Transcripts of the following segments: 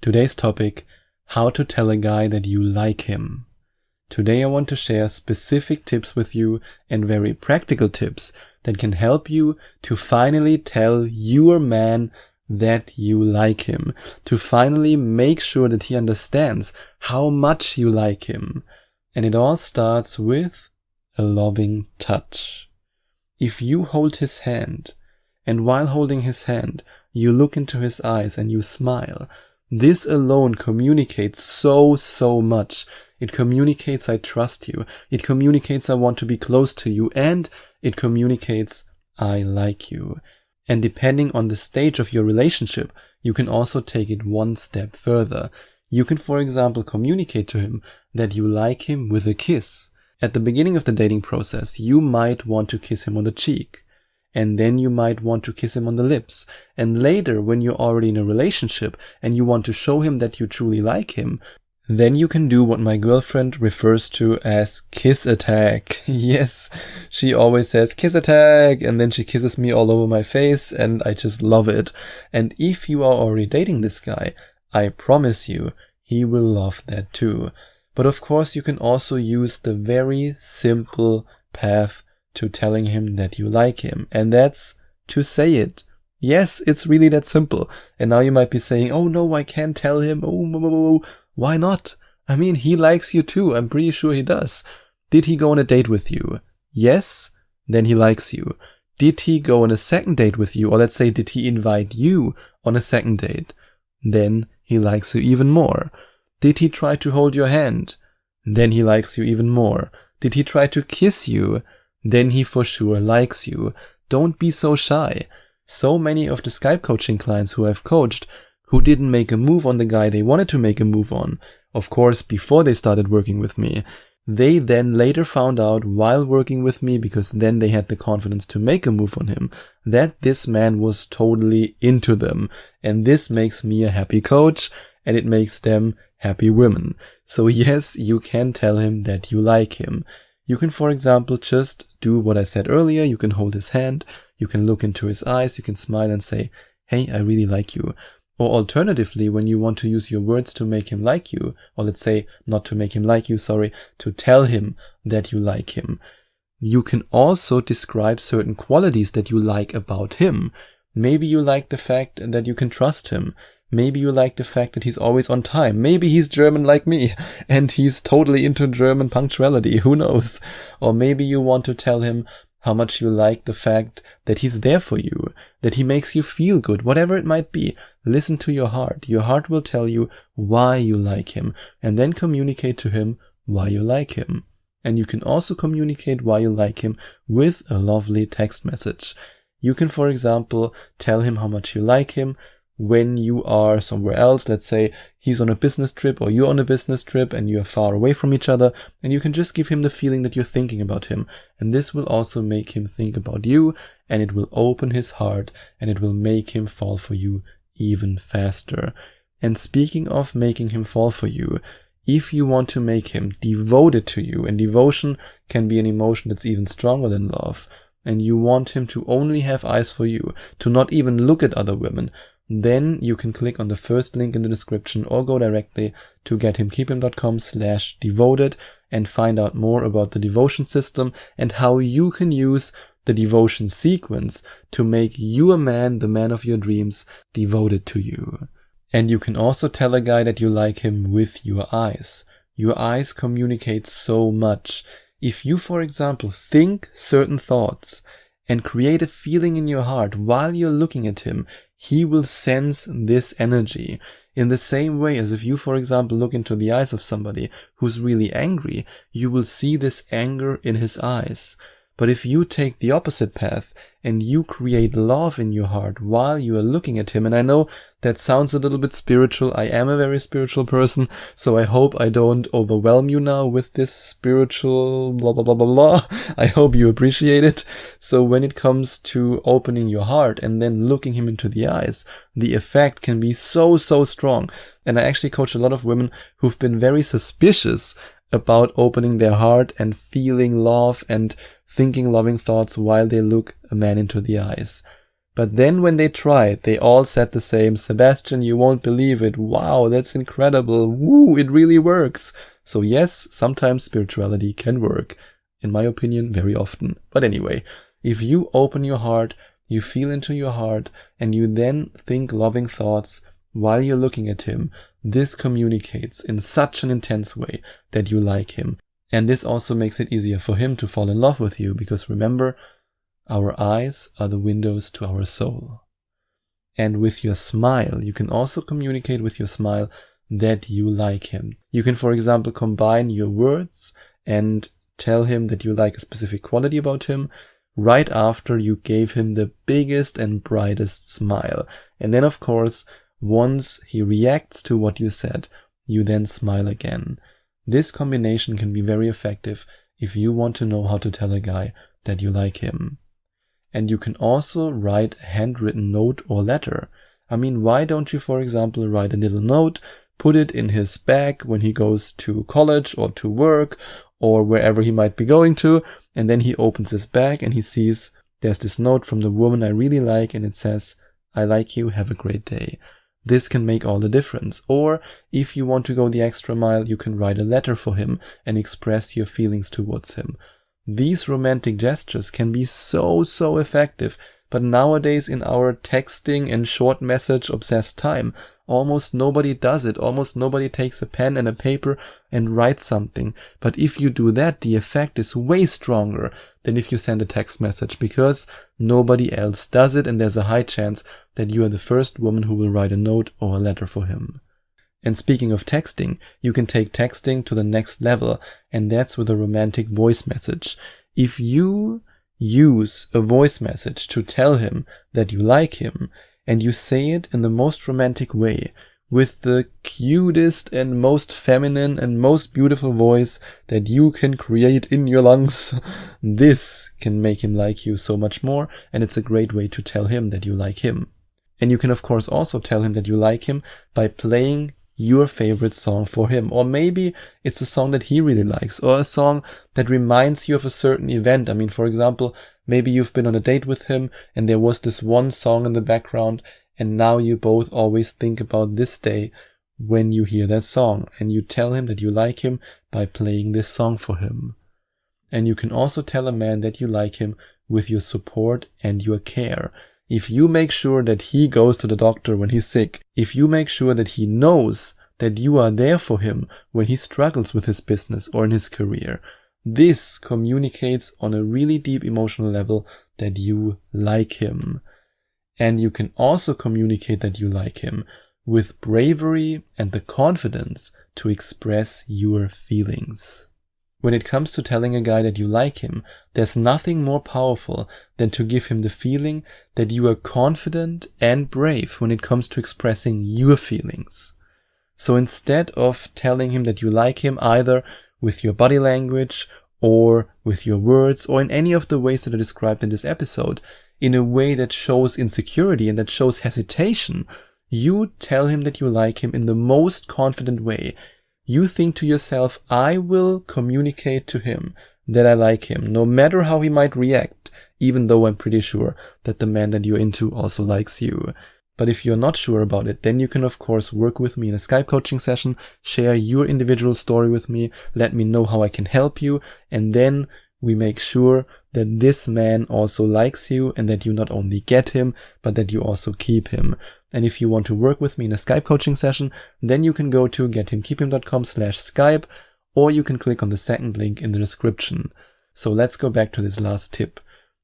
Today's topic, how to tell a guy that you like him. Today I want to share specific tips with you and very practical tips that can help you to finally tell your man that you like him, to finally make sure that he understands how much you like him. And it all starts with a loving touch. If you hold his hand, and while holding his hand, you look into his eyes and you smile, this alone communicates so much. It communicates I trust you. It communicates I want to be close to you. And it communicates I like you. And depending on the stage of your relationship, you can also take it one step further. You can, for example, communicate to him that you like him with a kiss. At the beginning of the dating process, you might want to kiss him on the cheek. And then you might want to kiss him on the lips. And later, when you're already in a relationship and you want to show him that you truly like him, then you can do what my girlfriend refers to as kiss attack. Yes, she always says kiss attack, and then she kisses me all over my face, and I just love it. And if you are already dating this guy, I promise you, he will love that too. But of course, you can also use the very simple path to telling him that you like him, and that's to say it. Yes, it's really that simple. And now you might be saying, oh no, I can't tell him. Oh, why not? I mean, he likes you too. I'm pretty sure he does. Did he go on a date with you? Yes? Then he likes you. Did he go on a second date with you? Or let's say, did he invite you on a second date? Then he likes you even more. Did he try to hold your hand? Then he likes you even more. Did he try to kiss you? Then he for sure likes you. Don't be so shy. So many of the Skype coaching clients who I've coached who didn't make a move on the guy they wanted to make a move on, of course, before they started working with me, they then later found out while working with me, because then they had the confidence to make a move on him, that this man was totally into them. And this makes me a happy coach, and it makes them happy women. So yes, you can tell him that you like him. You can, for example, just do what I said earlier. You can hold his hand, you can look into his eyes, you can smile and say, hey, I really like you. Or alternatively, when you want to use your words to make him like you, or let's say not to make him like you, to tell him that you like him, you can also describe certain qualities that you like about him. Maybe you like the fact that you can trust him. Maybe you like the fact that he's always on time. Maybe he's German like me and he's totally into German punctuality. Who knows? Or maybe you want to tell him how much you like the fact that he's there for you, that he makes you feel good, whatever it might be. Listen to your heart. Your heart will tell you why you like him, and then communicate to him why you like him. And you can also communicate why you like him with a lovely text message. You can, for example, tell him how much you like him when you are somewhere else. Let's say he's on a business trip or you're on a business trip and you're far away from each other, and you can just give him the feeling that you're thinking about him. And this will also make him think about you, and it will open his heart, and it will make him fall for you even faster. And speaking of making him fall for you, if you want to make him devoted to you, and devotion can be an emotion that's even stronger than love, and you want him to only have eyes for you, to not even look at other women, then you can click on the first link in the description or go directly to gethimkeeping.com/devoted and find out more about the devotion system and how you can use the devotion sequence to make you a man, the man of your dreams, devoted to you. And you can also tell a guy that you like him with your eyes. Your eyes communicate so much. If you, for example, think certain thoughts and create a feeling in your heart while you're looking at him, he will sense this energy. In the same way as if you, for example, look into the eyes of somebody who's really angry, you will see this anger in his eyes. But if you take the opposite path and you create love in your heart while you are looking at him, and I know that sounds a little bit spiritual, I am a very spiritual person, so I hope I don't overwhelm you now with this spiritual blah blah blah blah blah. I hope you appreciate it. So when it comes to opening your heart and then looking him into the eyes, the effect can be so strong. And I actually coach a lot of women who've been very suspicious about opening their heart and feeling love and thinking loving thoughts while they look a man into the eyes. But then when they tried, they all said the same, Sebastian, you won't believe it. Wow, that's incredible. Woo, it really works. So yes, sometimes spirituality can work. In my opinion, very often. But anyway, if you open your heart, you feel into your heart, and you then think loving thoughts while you're looking at him, this communicates in such an intense way that you like him. And this also makes it easier for him to fall in love with you, because remember, our eyes are the windows to our soul. And with your smile, you can also communicate with your smile that you like him. You can, for example, combine your words and tell him that you like a specific quality about him right after you gave him the biggest and brightest smile. And then, of course, once he reacts to what you said, you then smile again. This combination can be very effective if you want to know how to tell a guy that you like him. And you can also write a handwritten note or letter. I mean, why don't you, for example, write a little note, put it in his bag when he goes to college or to work or wherever he might be going to, and then he opens his bag and he sees there's this note from the woman I really like, and it says, I like you, have a great day. This can make all the difference. Or if you want to go the extra mile, you can write a letter for him and express your feelings towards him. These romantic gestures can be so effective, but nowadays in our texting and short message obsessed time, almost nobody does it. Almost nobody takes a pen and a paper and writes something. But if you do that, the effect is way stronger than if you send a text message, because nobody else does it, and there's a high chance that you are the first woman who will write a note or a letter for him. And speaking of texting, you can take texting to the next level, and that's with a romantic voice message. If you use a voice message to tell him that you like him, and you say it in the most romantic way, with the cutest and most feminine and most beautiful voice that you can create in your lungs, this can make him like you so much more, and it's a great way to tell him that you like him. And you can, of course, also tell him that you like him by playing your favorite song for him. Or maybe it's a song that he really likes, or a song that reminds you of a certain event. I mean, for example, maybe you've been on a date with him and there was this one song in the background, and now you both always think about this day when you hear that song, and you tell him that you like him by playing this song for him. And you can also tell a man that you like him with your support and your care. If you make sure that he goes to the doctor when he's sick, if you make sure that he knows that you are there for him when he struggles with his business or in his career, this communicates on a really deep emotional level that you like him. And you can also communicate that you like him with bravery and the confidence to express your feelings. When it comes to telling a guy that you like him, there's nothing more powerful than to give him the feeling that you are confident and brave when it comes to expressing your feelings. So instead of telling him that you like him either with your body language or with your words or in any of the ways that are described in this episode, in a way that shows insecurity and that shows hesitation, you tell him that you like him in the most confident way. You think to yourself, I will communicate to him that I like him, no matter how he might react, even though I'm pretty sure that the man that you're into also likes you. But if you're not sure about it, then you can of course work with me in a Skype coaching session, share your individual story with me, let me know how I can help you, and then we make sure that this man also likes you and that you not only get him, but that you also keep him. And if you want to work with me in a Skype coaching session, then you can go to gethimkeephim.com/Skype, or you can click on the second link in the description. So let's go back to this last tip.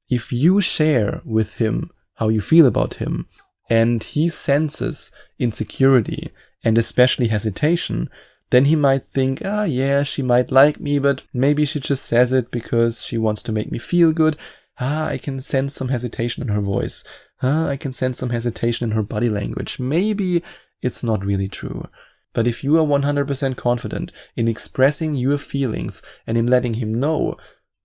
If you share with him how you feel about him, and he senses insecurity and especially hesitation, then he might think, yeah, she might like me, but maybe she just says it because she wants to make me feel good. I can sense some hesitation in her voice. I can sense some hesitation in her body language. Maybe it's not really true. But if you are 100% confident in expressing your feelings and in letting him know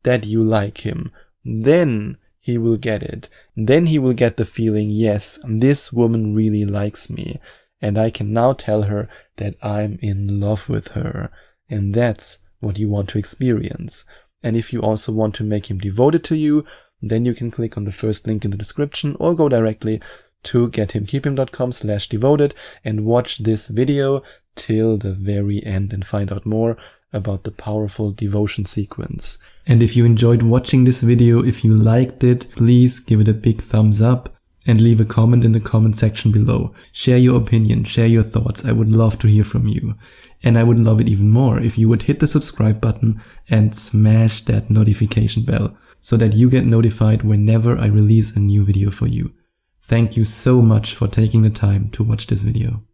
that you like him, then he will get it. Then he will get the feeling, yes, this woman really likes me. And I can now tell her that I'm in love with her. And that's what you want to experience. And if you also want to make him devoted to you, then you can click on the first link in the description or go directly to gethimkeephim.com/devoted and watch this video till the very end and find out more about the powerful devotion sequence. And if you enjoyed watching this video, if you liked it, please give it a big thumbs up and leave a comment in the comment section below. Share your opinion, share your thoughts. I would love to hear from you. And I would love it even more if you would hit the subscribe button and smash that notification bell so that you get notified whenever I release a new video for you. Thank you so much for taking the time to watch this video.